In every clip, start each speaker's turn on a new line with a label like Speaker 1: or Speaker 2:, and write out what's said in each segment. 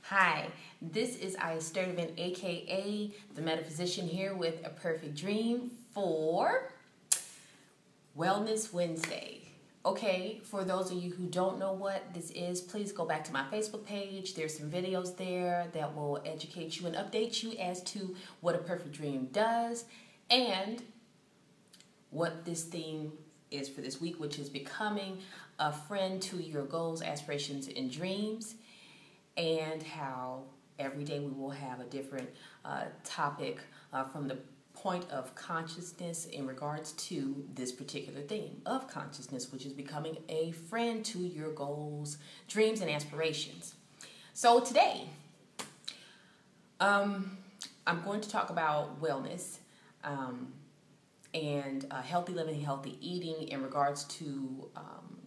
Speaker 1: Hi, this is Aya Sturdivant, aka the Metaphysician, here with a perfect dream for Wellness Wednesday. Okay, for those of you who don't know what this is, please go back to my Facebook page. There's some videos there that will educate you and update you as to what a perfect dream does and what this theme is for this week, which is becoming a friend to your goals, aspirations, and dreams, and how every day we will have a different topic from the point of consciousness in regards to this particular theme of consciousness, which is becoming a friend to your goals, dreams, and aspirations. So today, I'm going to talk about wellness and healthy living, healthy eating in regards to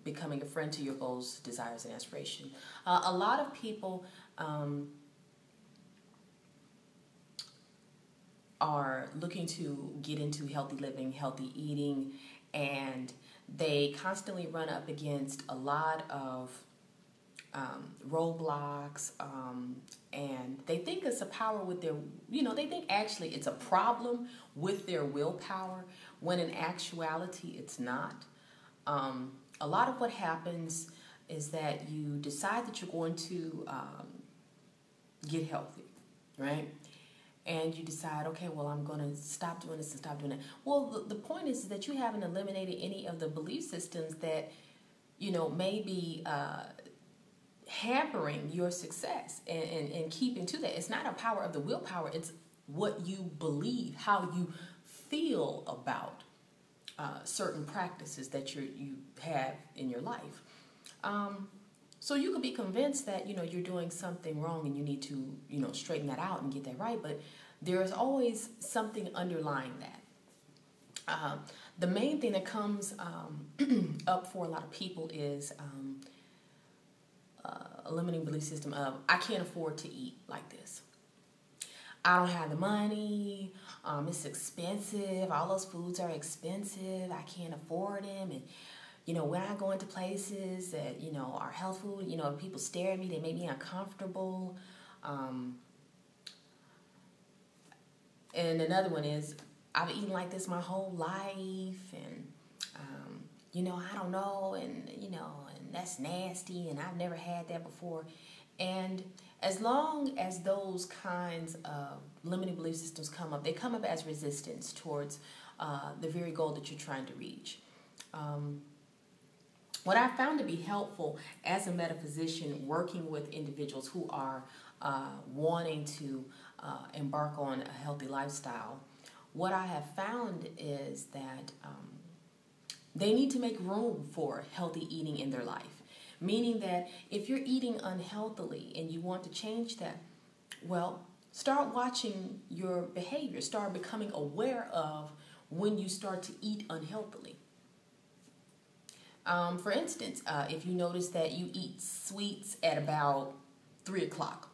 Speaker 1: becoming a friend to your goals, desires, and aspirations. A lot of people are looking to get into healthy living, healthy eating, and they constantly run up against a lot of roadblocks, and they think it's a power with their, they think actually it's a problem with their willpower, when in actuality it's not. A lot of what happens is that you decide that you're going to get healthy, right? And you decide, okay, well, I'm going to stop doing this and stop doing that. Well, the point is that you haven't eliminated any of the belief systems that, may be hampering your success and keeping to that. It's not a power of the willpower. It's what you believe, how you feel about certain practices that you have in your life. So you could be convinced that, you're doing something wrong and you need to, straighten that out and get that right. But there is always something underlying that. The main thing that comes up for a lot of people is a limiting belief system of, I can't afford to eat like this. I don't have the money. It's expensive. All those foods are expensive. I can't afford them. And when I go into places that, are health food, people stare at me, they make me uncomfortable. And another one is, I've eaten like this my whole life, and, I don't know, and that's nasty, and I've never had that before. And as long as those kinds of limiting belief systems come up, they come up as resistance towards the very goal that you're trying to reach. What I found to be helpful as a metaphysician working with individuals who are wanting to embark on a healthy lifestyle, what I have found is that they need to make room for healthy eating in their life. Meaning that if you're eating unhealthily and you want to change that, well, start watching your behavior. Start becoming aware of when you start to eat unhealthily. For instance, if you notice that you eat sweets at about 3 o'clock,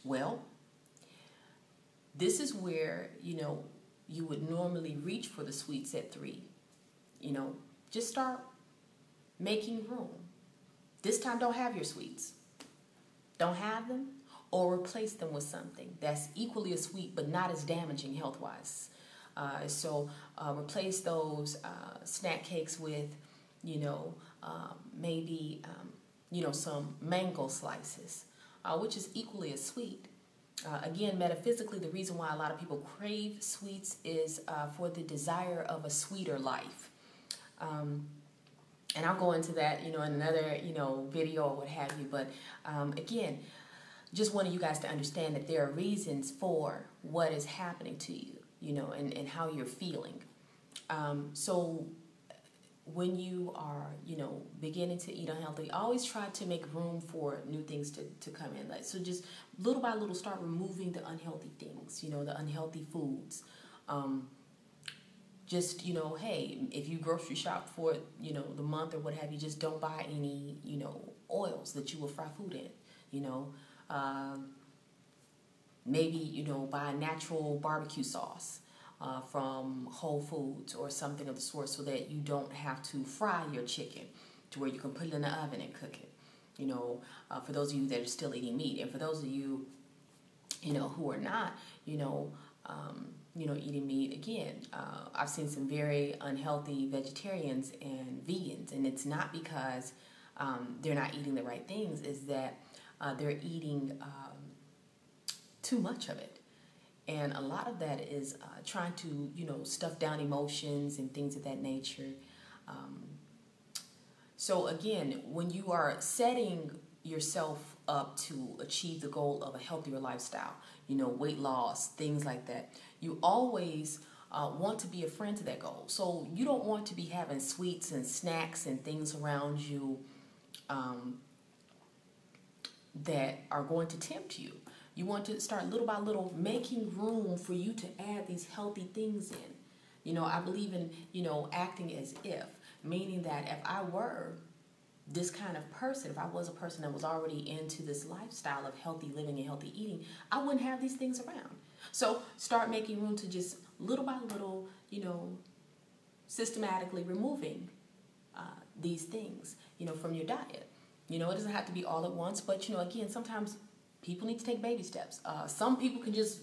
Speaker 1: well, this is where, you would normally reach for the sweets at 3. Just start making room. This time, don't have your sweets. Don't have them, or replace them with something that's equally as sweet but not as damaging health-wise. So replace those snack cakes with, maybe, some mango slices, which is equally as sweet. Again, metaphysically, the reason why a lot of people crave sweets is for the desire of a sweeter life. And I'll go into that, in another, video or what have you. But again, just wanted you guys to understand that there are reasons for what is happening to you, and how you're feeling. So when you are, beginning to eat unhealthy, always try to make room for new things to come in. So just little by little start removing the unhealthy things, the unhealthy foods. Just, hey, if you grocery shop for, the month or what have you, just don't buy any, oils that you will fry food in, maybe, buy natural barbecue sauce from Whole Foods or something of the sort, so that you don't have to fry your chicken, to where you can put it in the oven and cook it. For those of you that are still eating meat, and for those of you, who are not, eating meat. Again, I've seen some very unhealthy vegetarians and vegans, and it's not because they're not eating the right things, is that they're eating too much of it. And a lot of that is trying to, stuff down emotions and things of that nature. So again, when you are setting yourself up to achieve the goal of a healthier lifestyle, weight loss, things like that, you always want to be a friend to that goal. So you don't want to be having sweets and snacks and things around you that are going to tempt you. You want to start little by little making room for you to add these healthy things in. I believe in, acting as if, meaning that if I were this kind of person, if I was a person that was already into this lifestyle of healthy living and healthy eating, I wouldn't have these things around. So start making room to just little by little, systematically removing these things, from your diet. It doesn't have to be all at once, but, again, sometimes people need to take baby steps. Some people can just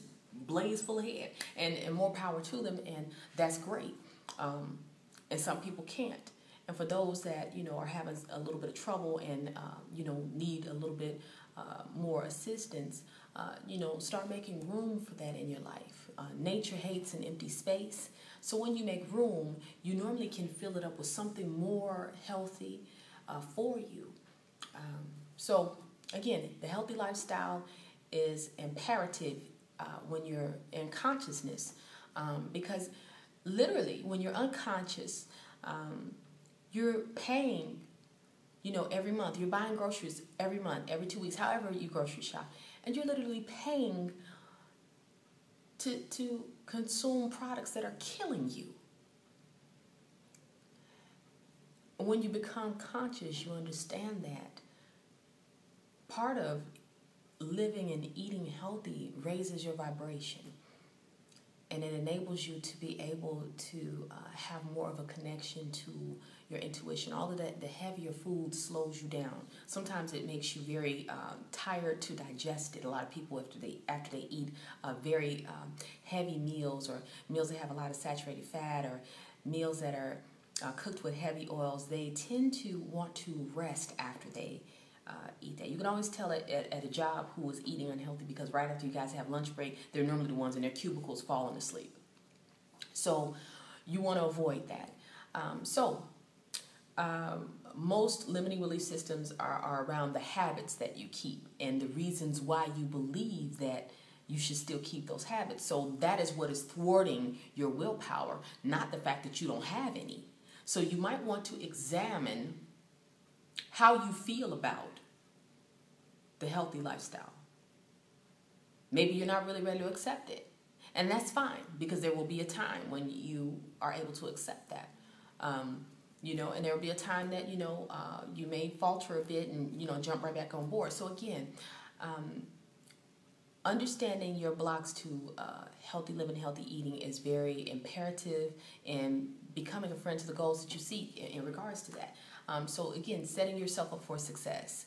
Speaker 1: blaze full ahead, and more power to them, and that's great. And some people can't. And for those that, are having a little bit of trouble and, need a little bit more assistance, start making room for that in your life. Nature hates an empty space. So when you make room, you normally can fill it up with something more healthy for you. So again, the healthy lifestyle is imperative when you're in consciousness, because literally when you're unconscious, you're paying, every month. You're buying groceries every month, every 2 weeks, however you grocery shop, and you're literally paying to consume products that are killing you. When you become conscious, you understand that part of living and eating healthy raises your vibration, and it enables you to be able to have more of a connection to your intuition. All of that, the heavier food slows you down. Sometimes it makes you very tired to digest it. A lot of people, after they eat very heavy meals, or meals that have a lot of saturated fat, or meals that are cooked with heavy oils, they tend to want to rest after they eat that. You can always tell at a job who is eating unhealthy, because right after you guys have lunch break, they're normally the ones in their cubicles falling asleep. So you want to avoid that. Most limiting belief systems are around the habits that you keep and the reasons why you believe that you should still keep those habits. So that is what is thwarting your willpower, not the fact that you don't have any. So you might want to examine how you feel about the healthy lifestyle. Maybe you're not really ready to accept it. And that's fine, because there will be a time when you are able to accept that. And there will be a time that, you may falter a bit and, jump right back on board. So again, understanding your blocks to healthy living, healthy eating is very imperative, and becoming a friend to the goals that you seek in regards to that. So again, setting yourself up for success.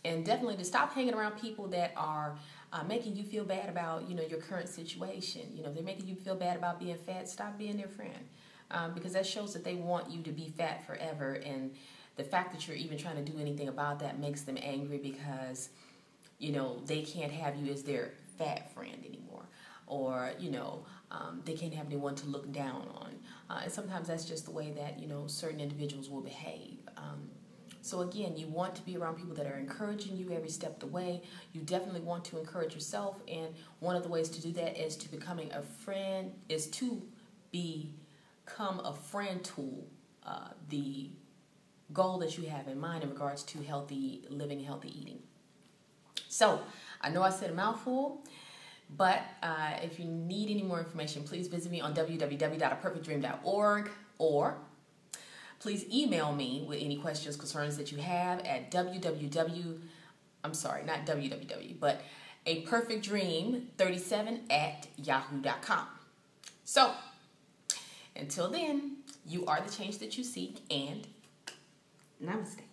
Speaker 1: And definitely to stop hanging around people that are making you feel bad about, your current situation. They're making you feel bad about being fat. Stop being their friend. Because that shows that they want you to be fat forever. And the fact that you're even trying to do anything about that makes them angry, because, they can't have you as their fat friend anymore. Or, they can't have anyone to look down on. And sometimes that's just the way that, certain individuals will behave. So again, you want to be around people that are encouraging you every step of the way. You definitely want to encourage yourself, and one of the ways to do that is to become a friend to the goal that you have in mind in regards to healthy living, healthy eating. So I know I said a mouthful, but if you need any more information, please visit me on www.aperfectdream.org, or please email me with any questions, concerns that you have at aperfectdream37@yahoo.com. So until then, you are the change that you seek, and namaste.